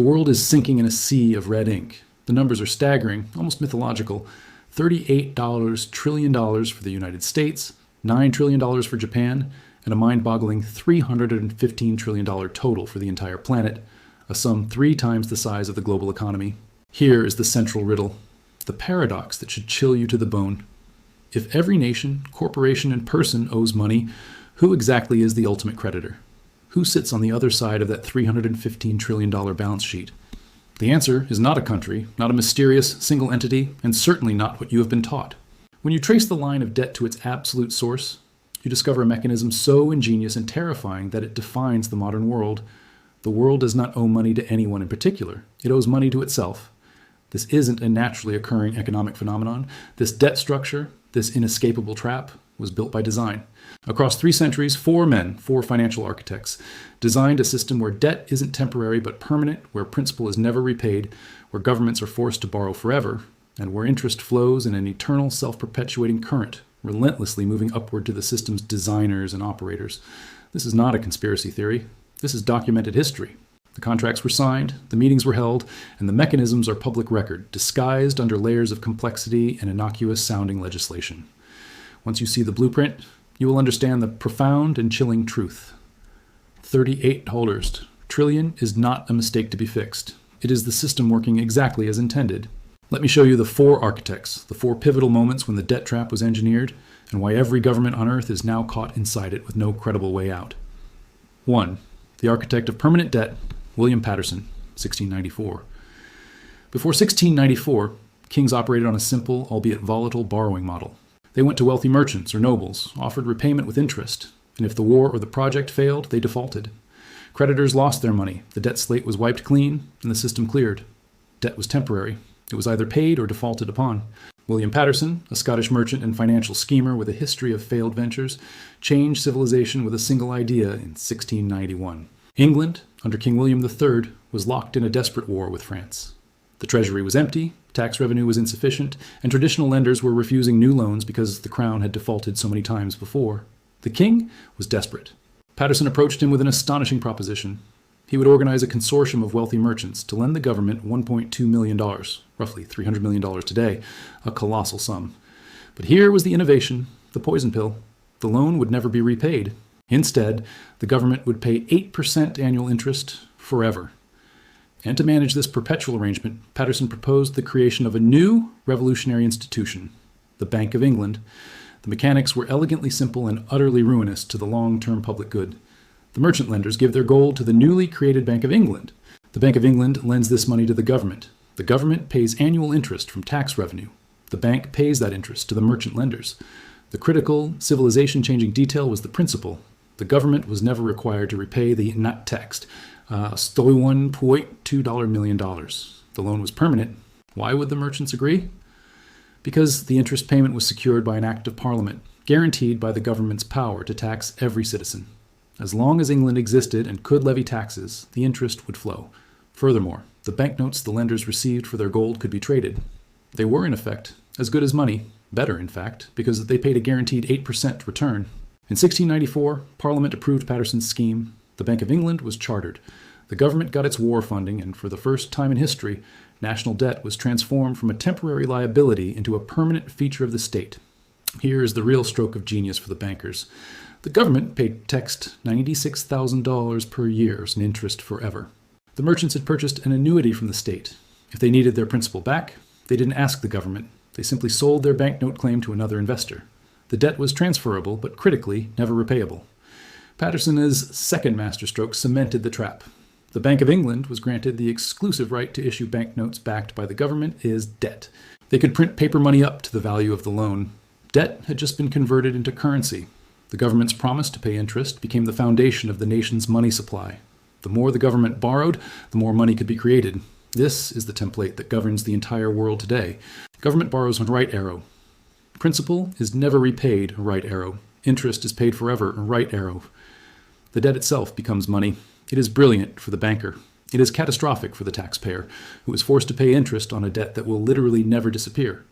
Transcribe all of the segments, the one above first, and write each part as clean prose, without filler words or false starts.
The world is sinking in a sea of red ink. The numbers are staggering, almost mythological. $38 trillion for the United States, $9 trillion for Japan, and a mind-boggling $315 trillion total for the entire planet, a sum 3 times the size of the global economy. Here is the central riddle, the paradox that should chill you to the bone. If every nation, corporation, and person owes money, who exactly is the ultimate creditor? Who sits on the other side of that $315 trillion balance sheet? The answer is not a country, not a mysterious single entity, and certainly not what you have been taught. When you trace the line of debt to its absolute source, you discover a mechanism so ingenious and terrifying that it defines the modern world. The world does not owe money to anyone in particular. It owes money to itself. This isn't a naturally occurring economic phenomenon. This debt structure, this inescapable trap, was built by design. Across 3 centuries, 4 men, 4 financial architects, designed a system where debt isn't temporary but permanent, where principal is never repaid, where governments are forced to borrow forever, and where interest flows in an eternal self-perpetuating current, relentlessly moving upward to the system's designers and operators. This is not a conspiracy theory. This is documented history. The contracts were signed, the meetings were held, and the mechanisms are public record, disguised under layers of complexity and innocuous-sounding legislation. Once you see the blueprint, you will understand the profound and chilling truth. $38 trillion is not a mistake to be fixed. It is the system working exactly as intended. Let me show you the 4 architects, the 4 pivotal moments when the debt trap was engineered, and why every government on earth is now caught inside it with no credible way out. 1. The architect of permanent debt, William Paterson, 1694. Before 1694, kings operated on a simple, albeit volatile, borrowing model. They went to wealthy merchants or nobles, offered repayment with interest, and if the war or the project failed, they defaulted. Creditors lost their money, the debt slate was wiped clean, and the system cleared. Debt was temporary. It was either paid or defaulted upon. William Paterson, a Scottish merchant and financial schemer with a history of failed ventures, changed civilization with a single idea in 1691. England, under King William III, was locked in a desperate war with France. The treasury was empty, tax revenue was insufficient, and traditional lenders were refusing new loans because the crown had defaulted so many times before. The king was desperate. Paterson approached him with an astonishing proposition. He would organize a consortium of wealthy merchants to lend the government $1.2 million, roughly $300 million today, a colossal sum. But here was the innovation, the poison pill. The loan would never be repaid. Instead, the government would pay 8% annual interest forever. And to manage this perpetual arrangement, Paterson proposed the creation of a new revolutionary institution, the Bank of England. The mechanics were elegantly simple and utterly ruinous to the long-term public good. The merchant lenders give their gold to the newly created Bank of England. The Bank of England lends this money to the government. The government pays annual interest from tax revenue. The bank pays that interest to the merchant lenders. The critical, civilization-changing detail was the principle. The government was never required to repay the not taxed $1.2 million. The loan was permanent. Why would the merchants agree? Because the interest payment was secured by an act of parliament, guaranteed by the government's power to tax every citizen. As long as England existed and could levy taxes, the interest would flow. Furthermore, the banknotes the lenders received for their gold could be traded. They were, in effect, as good as money, better, in fact, because they paid a guaranteed 8% return. In 1694, Parliament approved Paterson's scheme. The Bank of England was chartered. The government got its war funding, and for the first time in history, national debt was transformed from a temporary liability into a permanent feature of the state. Here is the real stroke of genius for the bankers. The government paid text $96,000 per year as an interest forever. The merchants had purchased an annuity from the state. If they needed their principal back, they didn't ask the government. They simply sold their banknote claim to another investor. The debt was transferable, but critically, never repayable. Paterson's second masterstroke cemented the trap. The Bank of England was granted the exclusive right to issue banknotes backed by the government as debt. They could print paper money up to the value of the loan. Debt had just been converted into currency. The government's promise to pay interest became the foundation of the nation's money supply. The more the government borrowed, the more money could be created. This is the template that governs the entire world today. Government borrows on right arrow. Principal is never repaid, right arrow. Interest is paid forever, right arrow. The debt itself becomes money. It is brilliant for the banker. It is catastrophic for the taxpayer, who is forced to pay interest on a debt that will literally never disappear.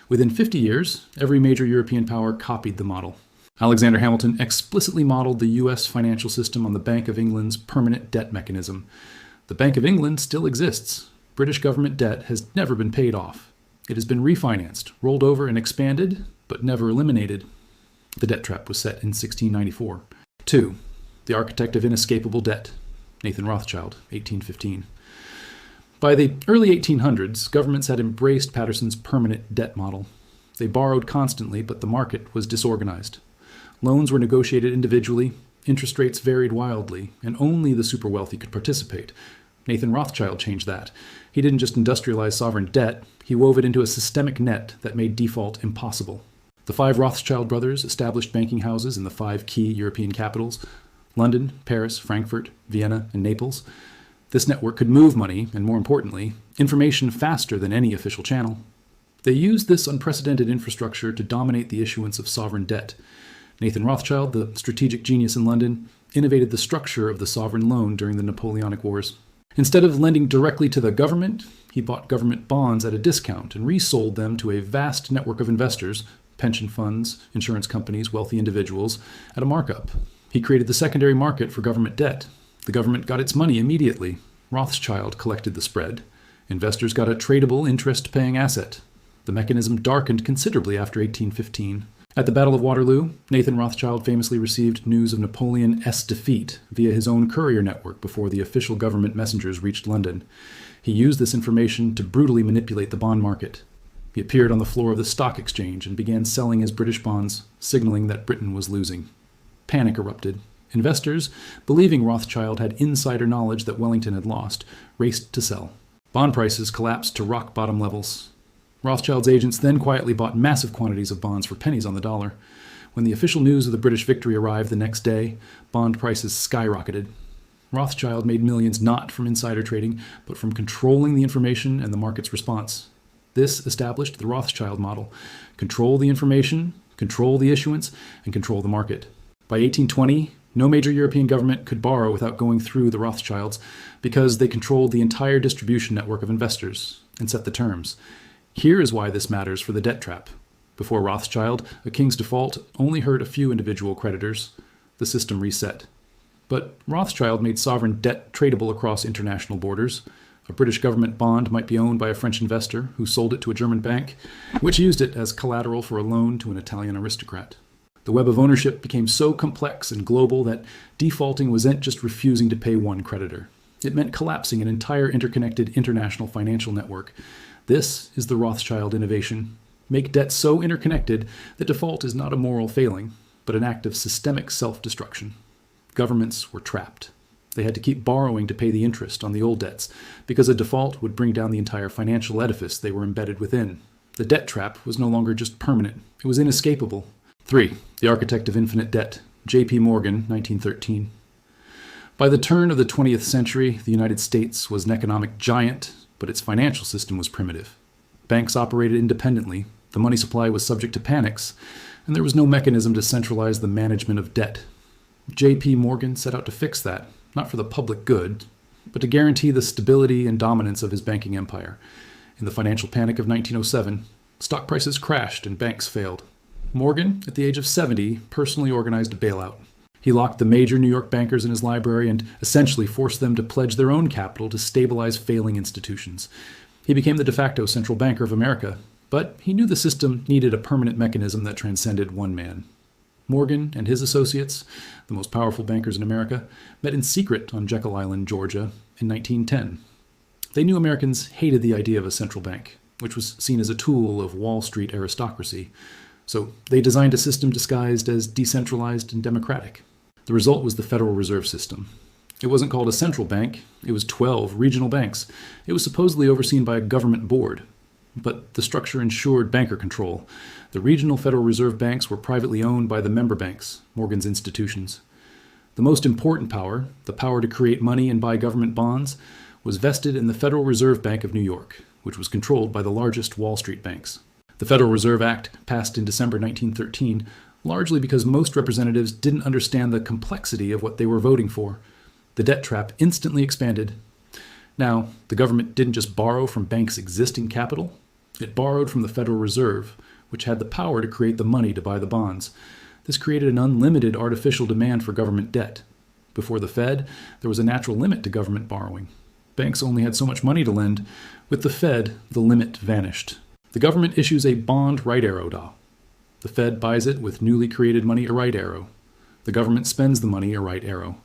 Within 50 years, every major European power copied the model. Alexander Hamilton explicitly modeled the U.S. financial system on the Bank of England's permanent debt mechanism. The Bank of England still exists. British government debt has never been paid off. It has been refinanced, rolled over, and expanded, but never eliminated. The debt trap was set in 1694. 2. The architect of inescapable debt, Nathan Rothschild, 1815. By the early 1800s, governments had embraced Paterson's permanent debt model. They borrowed constantly, but the market was disorganized. Loans were negotiated individually, interest rates varied wildly, and only the super wealthy could participate. Nathan Rothschild changed that. He didn't just industrialize sovereign debt, he wove it into a systemic net that made default impossible. The 5 Rothschild brothers established banking houses in the 5 key European capitals: London, Paris, Frankfurt, Vienna, and Naples. This network could move money, and more importantly, information faster than any official channel. They used this unprecedented infrastructure to dominate the issuance of sovereign debt. Nathan Rothschild, the strategic genius in London, innovated the structure of the sovereign loan during the Napoleonic Wars. Instead of lending directly to the government, he bought government bonds at a discount and resold them to a vast network of investors, pension funds, insurance companies, wealthy individuals, at a markup. He created the secondary market for government debt. The government got its money immediately. Rothschild collected the spread. Investors got a tradable, interest-paying asset. The mechanism darkened considerably after 1815. At the Battle of Waterloo, Nathan Rothschild famously received news of Napoleon's defeat via his own courier network before the official government messengers reached London. He used this information to brutally manipulate the bond market. He appeared on the floor of the stock exchange and began selling his British bonds, signaling that Britain was losing. Panic erupted. Investors, believing Rothschild had insider knowledge that Wellington had lost, raced to sell. Bond prices collapsed to rock-bottom levels. Rothschild's agents then quietly bought massive quantities of bonds for pennies on the dollar. When the official news of the British victory arrived the next day, bond prices skyrocketed. Rothschild made millions not from insider trading, but from controlling the information and the market's response. This established the Rothschild model: control the information, control the issuance, and control the market. By 1820, no major European government could borrow without going through the Rothschilds because they controlled the entire distribution network of investors and set the terms. Here is why this matters for the debt trap. Before Rothschild, a king's default only hurt a few individual creditors. The system reset. But Rothschild made sovereign debt tradable across international borders. A British government bond might be owned by a French investor who sold it to a German bank, which used it as collateral for a loan to an Italian aristocrat. The web of ownership became so complex and global that defaulting wasn't just refusing to pay one creditor. It meant collapsing an entire interconnected international financial network. This is the Rothschild innovation. Make debt so interconnected that default is not a moral failing, but an act of systemic self-destruction. Governments were trapped. They had to keep borrowing to pay the interest on the old debts, because a default would bring down the entire financial edifice they were embedded within. The debt trap was no longer just permanent. It was inescapable. 3. The architect of infinite debt, J.P. Morgan, 1913. By the turn of the 20th century, the United States was an economic giant, but its financial system was primitive. Banks operated independently, the money supply was subject to panics, and there was no mechanism to centralize the management of debt. J.P. Morgan set out to fix that, not for the public good, but to guarantee the stability and dominance of his banking empire. In the financial panic of 1907, stock prices crashed and banks failed. Morgan, at the age of 70, personally organized a bailout. He locked the major New York bankers in his library and essentially forced them to pledge their own capital to stabilize failing institutions. He became the de facto central banker of America, but he knew the system needed a permanent mechanism that transcended one man. Morgan and his associates, the most powerful bankers in America, met in secret on Jekyll Island, Georgia, in 1910. They knew Americans hated the idea of a central bank, which was seen as a tool of Wall Street aristocracy. So they designed a system disguised as decentralized and democratic. The result was the Federal Reserve System. It wasn't called a central bank, it was 12 regional banks. It was supposedly overseen by a government board. But the structure ensured banker control. The regional Federal Reserve banks were privately owned by the member banks, Morgan's institutions. The most important power, the power to create money and buy government bonds, was vested in the Federal Reserve Bank of New York, which was controlled by the largest Wall Street banks. The Federal Reserve Act passed in December 1913, largely because most representatives didn't understand the complexity of what they were voting for. The debt trap instantly expanded. Now, the government didn't just borrow from banks' existing capital. It borrowed from the Federal Reserve, which had the power to create the money to buy the bonds. This created an unlimited artificial demand for government debt. Before the Fed, there was a natural limit to government borrowing. Banks only had so much money to lend. With the Fed, the limit vanished. The government issues a bond right arrow DA. The Fed buys it with newly created money a right arrow. The government spends the money a right arrow.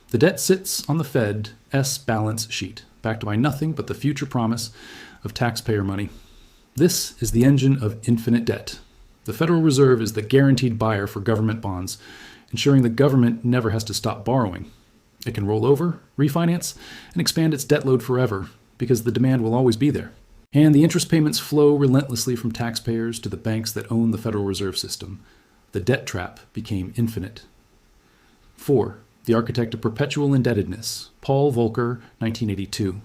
The debt sits on the Fed's balance sheet, backed by nothing but the future promise of taxpayer money. This is the engine of infinite debt. The Federal Reserve is the guaranteed buyer for government bonds, ensuring the government never has to stop borrowing. It can roll over, refinance, and expand its debt load forever, because the demand will always be there. And the interest payments flow relentlessly from taxpayers to the banks that own the Federal Reserve System. The debt trap became infinite. 4. The architect of perpetual indebtedness, Paul Volcker, 1982.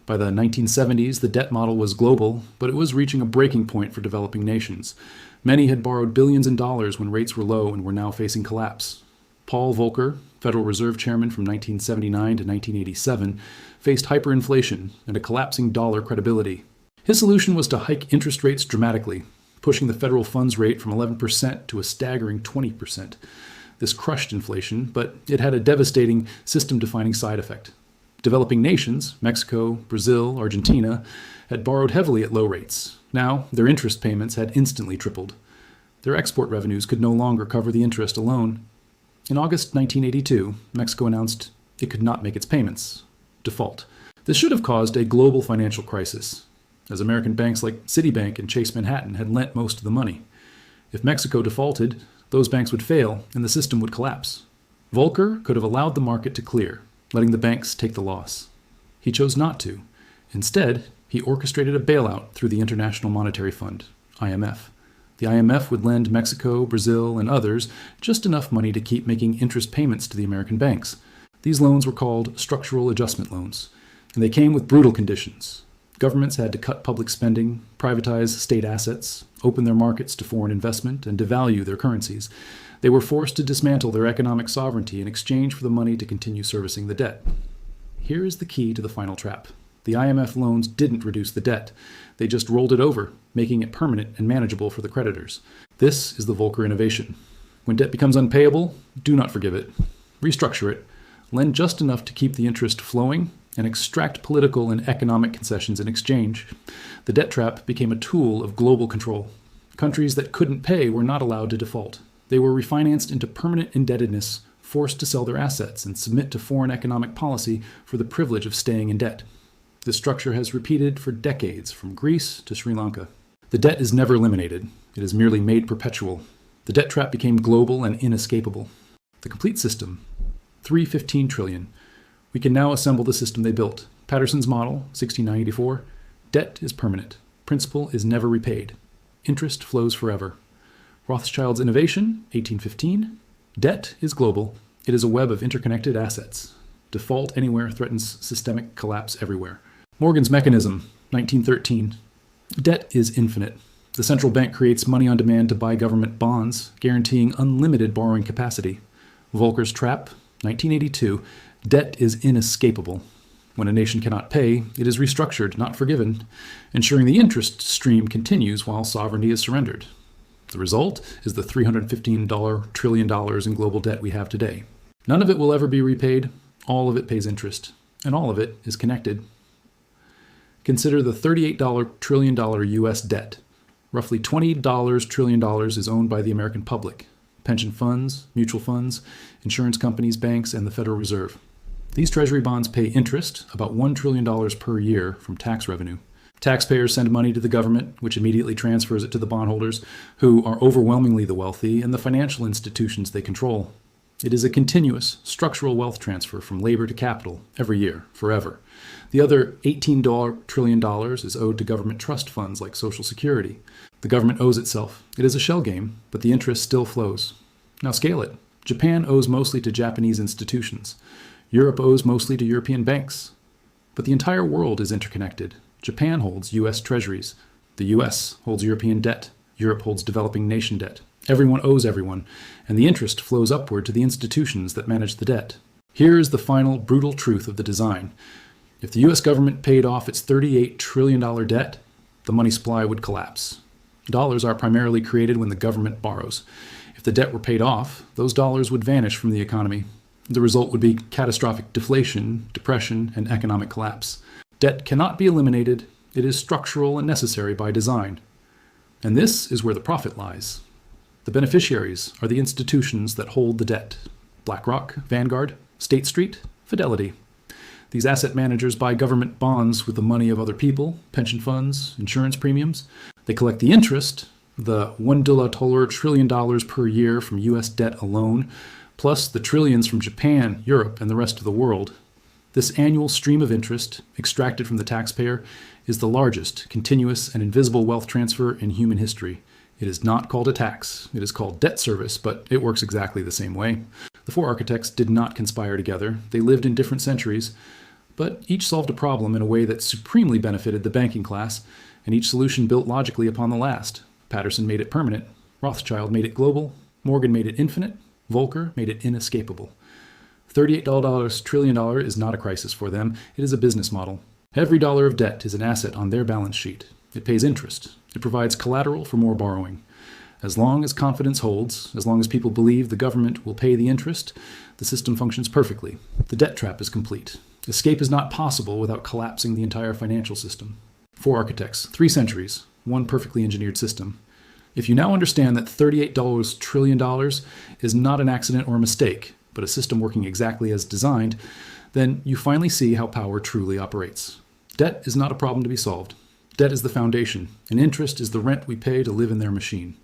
By the 1970s, the debt model was global, but it was reaching a breaking point for developing nations. Many had borrowed billions in dollars when rates were low and were now facing collapse. Paul Volcker, Federal Reserve Chairman from 1979 to 1987, faced hyperinflation and a collapsing dollar credibility. His solution was to hike interest rates dramatically, pushing the federal funds rate from 11% to a staggering 20%. This crushed inflation, but it had a devastating system-defining side effect. Developing nations, Mexico, Brazil, Argentina, had borrowed heavily at low rates. Now, their interest payments had instantly tripled. Their export revenues could no longer cover the interest alone. In August 1982, Mexico announced it could not make its payments. Default. This should have caused a global financial crisis, as American banks like Citibank and Chase Manhattan had lent most of the money. If Mexico defaulted, those banks would fail and the system would collapse. Volcker could have allowed the market to clear, letting the banks take the loss. He chose not to. Instead, he orchestrated a bailout through the International Monetary Fund, IMF. The IMF would lend Mexico, Brazil, and others just enough money to keep making interest payments to the American banks. These loans were called structural adjustment loans, and they came with brutal conditions. Governments had to cut public spending, privatize state assets, open their markets to foreign investment, and devalue their currencies. They were forced to dismantle their economic sovereignty in exchange for the money to continue servicing the debt. Here is the key to the final trap. The IMF loans didn't reduce the debt. They just rolled it over, making it permanent and manageable for the creditors. This is the Volcker innovation. When debt becomes unpayable, do not forgive it. Restructure it. Lend just enough to keep the interest flowing and extract political and economic concessions in exchange. The debt trap became a tool of global control. Countries that couldn't pay were not allowed to default. They were refinanced into permanent indebtedness, forced to sell their assets and submit to foreign economic policy for the privilege of staying in debt. This structure has repeated for decades, from Greece to Sri Lanka. The debt is never eliminated. It is merely made perpetual. The debt trap became global and inescapable. The complete system, $315 trillion. We can now assemble the system they built. Paterson's model, 1694. Debt is permanent. Principal is never repaid. Interest flows forever. Rothschild's innovation, 1815. Debt is global. It is a web of interconnected assets. Default anywhere threatens systemic collapse everywhere. Morgan's mechanism, 1913. Debt is infinite. The central bank creates money on demand to buy government bonds, guaranteeing unlimited borrowing capacity. Volcker's trap, 1982. Debt is inescapable. When a nation cannot pay, it is restructured, not forgiven, ensuring the interest stream continues while sovereignty is surrendered. The result is the $315 trillion in global debt we have today. None of it will ever be repaid. All of it pays interest, and all of it is connected. Consider the $38 trillion U.S. debt. Roughly $20 trillion is owned by the American public, pension funds, mutual funds, insurance companies, banks, and the Federal Reserve. These treasury bonds pay interest, about $1 trillion per year, from tax revenue. Taxpayers send money to the government, which immediately transfers it to the bondholders, who are overwhelmingly the wealthy and the financial institutions they control. It is a continuous, structural wealth transfer from labor to capital, every year, forever. The other $18 trillion is owed to government trust funds like Social Security. The government owes itself. It is a shell game, but the interest still flows. Now scale it. Japan owes mostly to Japanese institutions. Europe owes mostly to European banks. But the entire world is interconnected. Japan holds U.S. treasuries. The U.S. holds European debt. Europe holds developing nation debt. Everyone owes everyone, and the interest flows upward to the institutions that manage the debt. Here is the final brutal truth of the design. If the U.S. government paid off its $38 trillion debt, the money supply would collapse. Dollars are primarily created when the government borrows. If the debt were paid off, those dollars would vanish from the economy. The result would be catastrophic deflation, depression, and economic collapse. Debt cannot be eliminated. It is structural and necessary by design. And this is where the profit lies. The beneficiaries are the institutions that hold the debt: BlackRock, Vanguard, State Street, Fidelity. These asset managers buy government bonds with the money of other people, pension funds, insurance premiums. They collect the interest, the $1 trillion per year from U.S. debt alone, plus the trillions from Japan, Europe, and the rest of the world. This annual stream of interest, extracted from the taxpayer, is the largest continuous and invisible wealth transfer in human history. It is not called a tax. It is called debt service, but it works exactly the same way. The four architects did not conspire together. They lived in different centuries, but each solved a problem in a way that supremely benefited the banking class, and each solution built logically upon the last. Paterson made it permanent. Rothschild made it global. Morgan made it infinite. Volcker made it inescapable. $38 trillion is not a crisis for them. It is a business model. Every dollar of debt is an asset on their balance sheet. It pays interest. It provides collateral for more borrowing. As long as confidence holds, as long as people believe the government will pay the interest, the system functions perfectly. The debt trap is complete. Escape is not possible without collapsing the entire financial system. Four architects, 3 centuries, one perfectly engineered system. If you now understand that $38 trillion is not an accident or a mistake, but a system working exactly as designed, then you finally see how power truly operates. Debt is not a problem to be solved. Debt is the foundation, and interest is the rent we pay to live in their machine.